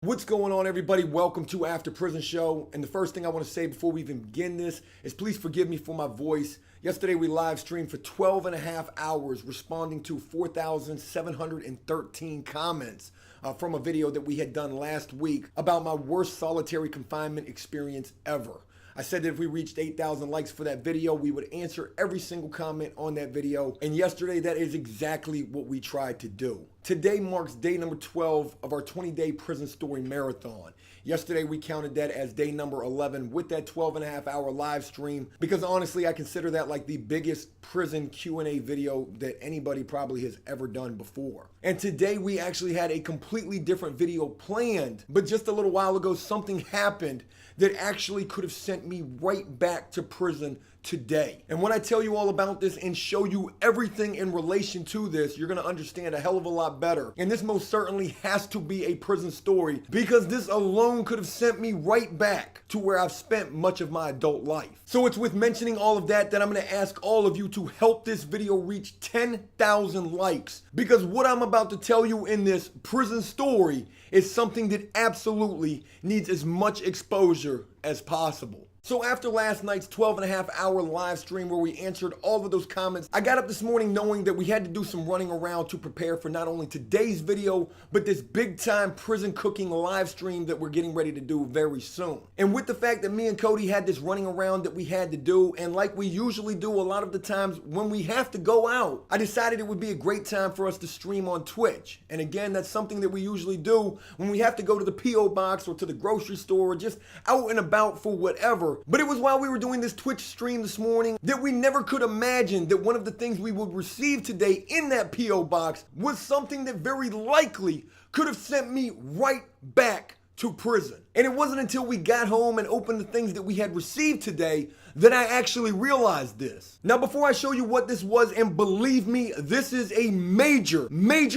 What's going on, everybody? Welcome to After Prison Show. And the first thing I want to say before we even begin this is please forgive me for my voice. Yesterday we live streamed for 12 and a half hours responding to 4,713 comments from a video that we had done last week about my worst solitary confinement experience ever. I said that if we reached 8,000 likes for that video, we would answer every single comment on that video. And yesterday, that is exactly what we tried to do. Today marks day number 12 of our 20-day prison story marathon. Yesterday, we counted that as day number 11 with that 12 and a half hour live stream, because honestly, I consider that like the biggest prison Q&A video that anybody probably has ever done before. And today, we actually had a completely different video planned, but just a little while ago, something happened that actually could have sent me right back to prison today. And when I tell you all about this and show you everything in relation to this, you're gonna understand a hell of a lot better. And this most certainly has to be a prison story, because this alone could have sent me right back to where I've spent much of my adult life. So it's with mentioning all of that that I'm gonna ask all of you to help this video reach 10,000 likes, because what I'm about to tell you in this prison story is something that absolutely needs as much exposure as possible. So after last night's 12 and a half hour live stream where we answered all of those comments, I got up this morning knowing that we had to do some running around to prepare for not only today's video, but this big time prison cooking live stream that we're getting ready to do very soon. And with the fact that me and Cody had this running around that we had to do, and like we usually do a lot of the times when we have to go out, I decided it would be a great time for us to stream on Twitch. And again, that's something that we usually do when we have to go to the P.O. box or to the grocery store or just out and about for whatever. But it was while we were doing this Twitch stream this morning that we never could imagine that one of the things we would receive today in that P.O. box was something that very likely could have sent me right back to prison. And it wasn't until we got home and opened the things that we had received today that I actually realized this. Now, before I show you what this was, and believe me, this is a major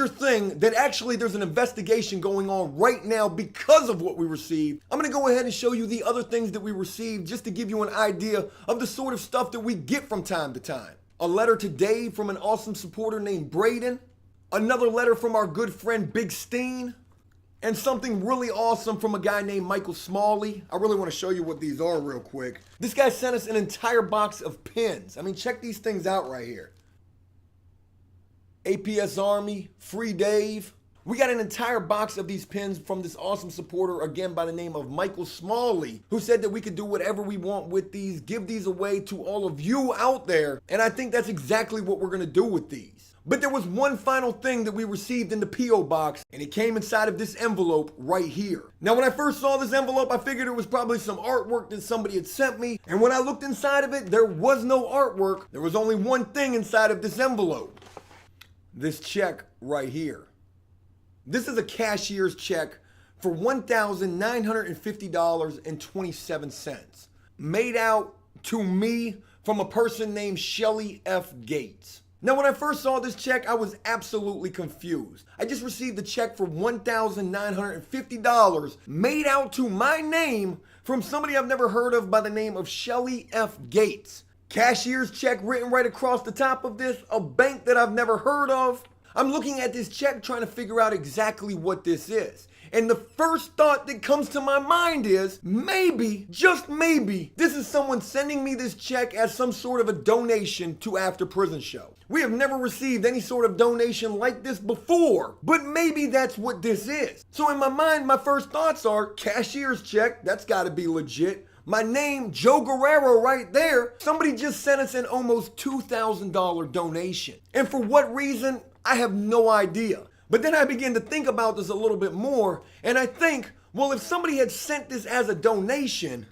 thing that actually there's an investigation going on right now because of what we received. I'm gonna go ahead and show you the other things that we received just to give you an idea of the sort of stuff that we get from time to time. A letter to Dave from an awesome supporter named Braden. Another letter from our good friend Big Steen. And something really awesome from a guy named Michael Smalley. I really want to show you what these are real quick. This guy sent us an entire box of pins. I mean, check these things out right here. APS Army, Free Dave. We got an entire box of these pins from this awesome supporter, again by the name of Michael Smalley, who said that we could do whatever we want with these, give these away to all of you out there. And I think that's exactly what we're gonna do with these. But there was one final thing that we received in the P.O. box, and it came inside of this envelope right here. Now, when I first saw this envelope, I figured it was probably some artwork that somebody had sent me. And when I looked inside of it, there was no artwork. There was only one thing inside of this envelope. This check right here. This is a cashier's check for $1,950.27, made out to me from a person named Shelly F. Gates. Now, when I first saw this check, I was absolutely confused. I just received a check for $1,950 made out to my name from somebody I've never heard of by the name of Shelly F. Gates. Cashier's check written right across the top of this, a bank that I've never heard of. I'm looking at this check trying to figure out exactly what this is. And the first thought that comes to my mind is, maybe, just maybe, this is someone sending me this check as some sort of a donation to After Prison Show. We have never received any sort of donation like this before, but maybe that's what this is. So in my mind, my first thoughts are, cashier's check, that's gotta be legit. My name, Joe Guerrero, right there. Somebody just sent us an almost $2,000 donation. And for what reason, I have no idea. But then I began to think about this a little bit more, and I think, well, if somebody had sent this as a donation,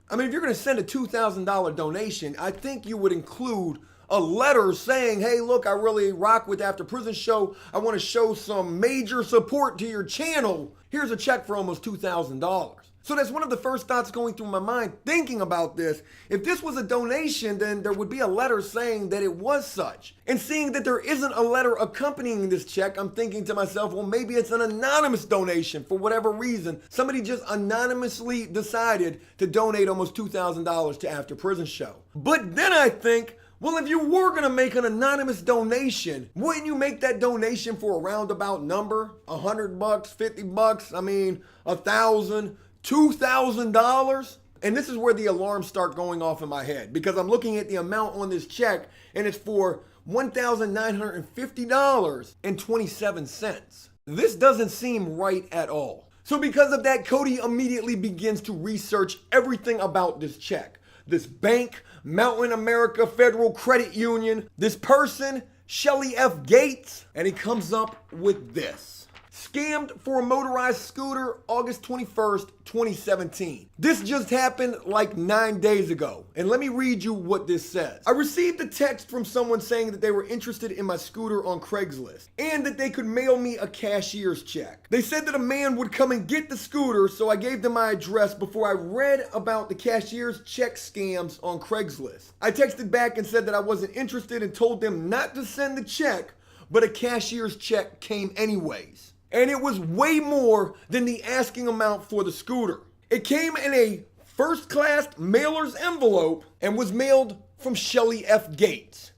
I mean, if you're gonna send a $2,000 donation, I think you would include a letter saying, hey, look, I really rock with After Prison Show. I wanna show some major support to your channel. Here's a check for almost $2,000. So that's one of the first thoughts going through my mind thinking about this. If this was a donation, then there would be a letter saying that it was such. And seeing that there isn't a letter accompanying this check, I'm thinking to myself, well, maybe it's an anonymous donation for whatever reason. Somebody just anonymously decided to donate almost $2,000 to After Prison Show. But then I think, Well, if you were gonna make an anonymous donation, wouldn't you make that donation for a roundabout number? $100, $50, I mean, $1,000, $2,000? And this is where the alarms start going off in my head, because I'm looking at the amount on this check and it's for $1,950.27. This doesn't seem right at all. So because of that, Cody immediately begins to research everything about this check. This bank, Mountain America Federal Credit Union, this person, Shelly F. Gates, and he comes up with this. Scammed for a motorized scooter, August 21st, 2017. This just happened like 9 days ago. And let me read you what this says. I received a text from someone saying that they were interested in my scooter on Craigslist and that they could mail me a cashier's check. They said that a man would come and get the scooter, so I gave them my address before I read about the cashier's check scams on Craigslist. I texted back and said that I wasn't interested and told them not to send the check, but a cashier's check came anyways. And it was way more than the asking amount for the scooter. It came in a first-class mailer's envelope and was mailed from Shelly F. Gates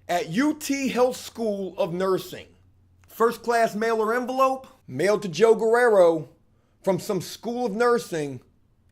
at UT Health School of Nursing. First-class mailer envelope mailed to Joe Guerrero from some school of nursing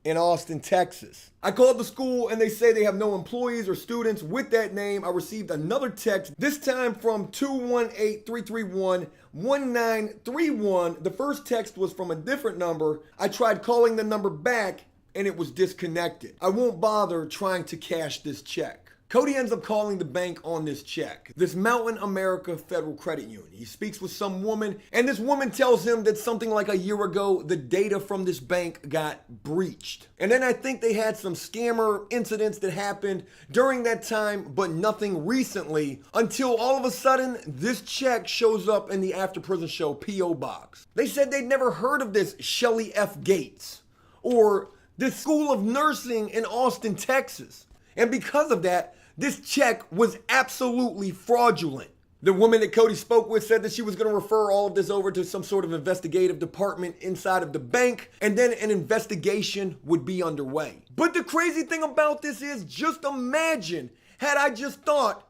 in Austin, Texas. I called the school and they say they have no employees or students with that name. I received another text, this time from 218-331-1931. The first text was from a different number. I tried calling the number back and it was disconnected. I won't bother trying to cash this check. Cody ends up calling the bank on this check, this Mountain America Federal Credit Union. He speaks with some woman, and this woman tells him that something like a year ago, the data from this bank got breached. And then I think they had some scammer incidents that happened during that time, but nothing recently, until all of a sudden, this check shows up in the After Prison Show P.O. box. They said they'd never heard of this Shelly F. Gates, or this School of Nursing in Austin, Texas. And because of that, this check was absolutely fraudulent. The woman that Cody spoke with said that she was going to refer all of this over to some sort of investigative department inside of the bank, and then an investigation would be underway. But the crazy thing about this is, just imagine had I just thought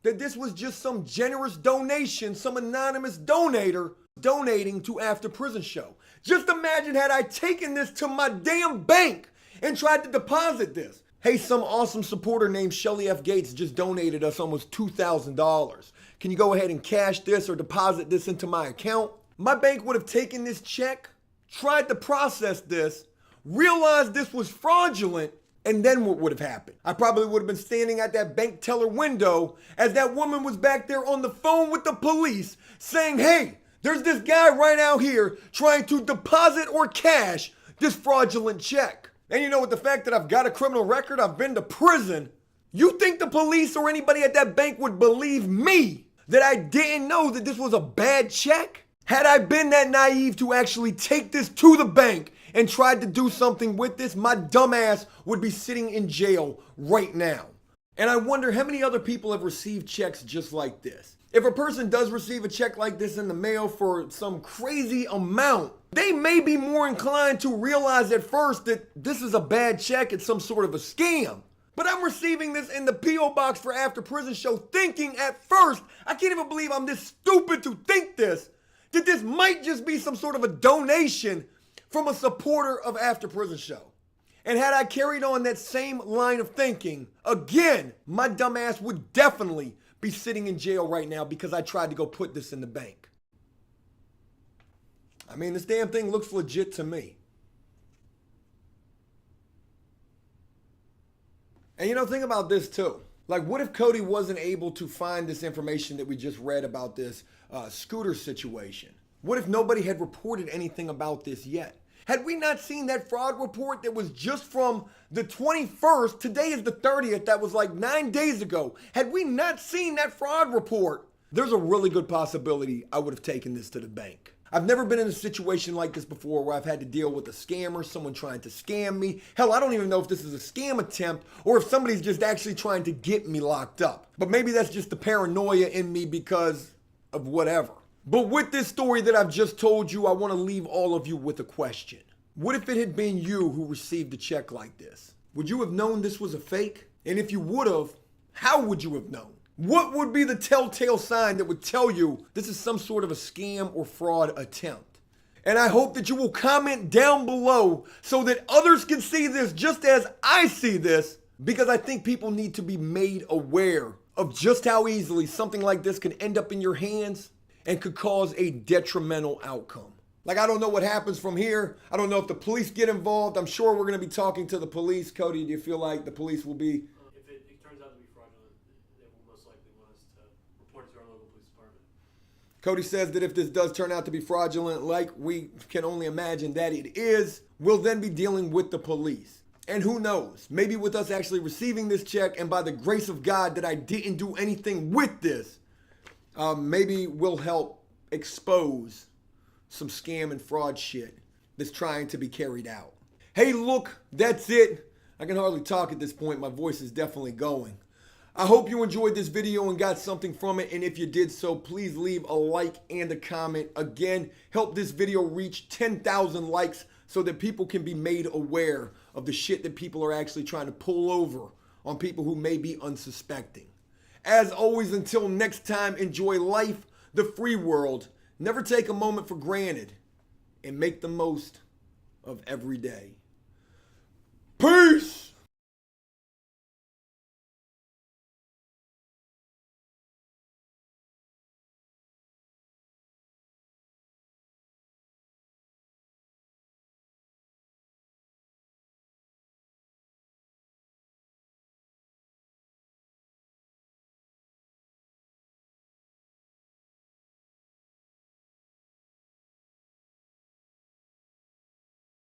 that this was just some generous donation, some anonymous donator donating to After Prison Show. Just imagine had I taken this to my damn bank and tried to deposit this. Hey, some awesome supporter named Shelly F. Gates just donated us almost $2,000. Can you go ahead and cash this or deposit this into my account? My bank would have taken this check, tried to process this, realized this was fraudulent, and then what would have happened? I probably would have been standing at that bank teller window as that woman was back there on the phone with the police saying, hey, there's this guy right out here trying to deposit or cash this fraudulent check. And you know, with the fact that I've got a criminal record, I've been to prison, you think the police or anybody at that bank would believe me that I didn't know that this was a bad check? Had I been that naive to actually take this to the bank and tried to do something with this, my dumb ass would be sitting in jail right now. And I wonder how many other people have received checks just like this. If a person does receive a check like this in the mail for some crazy amount, they may be more inclined to realize at first that this is a bad check, it's some sort of a scam. But I'm receiving this in the P.O. box for After Prison Show thinking at first, I can't even believe I'm this stupid to think this, that this might just be some sort of a donation from a supporter of After Prison Show. And had I carried on that same line of thinking, again, my dumb ass would definitely be sitting in jail right now because I tried to go put this in the bank. I mean, this damn thing looks legit to me. And you know, think about this too. Like, what if Cody wasn't able to find this information that we just read about this scooter situation? What if nobody had reported anything about this yet? Had we not seen that fraud report that was just from the 21st, today is the 30th, that was like 9 days ago. Had we not seen that fraud report, there's a really good possibility I would have taken this to the bank. I've never been in a situation like this before where I've had to deal with a scammer, someone trying to scam me. Hell, I don't even know if this is a scam attempt or if somebody's just actually trying to get me locked up. But maybe that's just the paranoia in me because of whatever. But with this story that I've just told you, I want to leave all of you with a question. What if it had been you who received a check like this? Would you have known this was a fake? And if you would have, How would you have known? What would be the telltale sign that would tell you this is some sort of a scam or fraud attempt? And I hope that you will comment down below so that others can see this just as I see this, because I think people need to be made aware of just how easily something like this can end up in your hands and could cause a detrimental outcome. Like, I don't know what happens from here. I don't know if the police get involved. I'm sure we're going to be talking to the police. Cody, do you feel like the police will be... If it turns out to be fraudulent, they will most likely want us to report it to our local police department. Cody says that if this does turn out to be fraudulent, like we can only imagine that it is, we'll then be dealing with the police. And who knows, maybe with us actually receiving this check and by the grace of God that I didn't do anything with this, maybe we'll help expose some scam and fraud shit that's trying to be carried out. Hey, look, that's it. I can hardly talk at this point. My voice is definitely going. I hope you enjoyed this video and got something from it. And if you did so, please leave a like and a comment. Again, help this video reach 10,000 likes so that people can be made aware of the shit that people are actually trying to pull over on people who may be unsuspecting. As always, until next time, enjoy life, the free world. Never take a moment for granted and make the most of every day. Peace!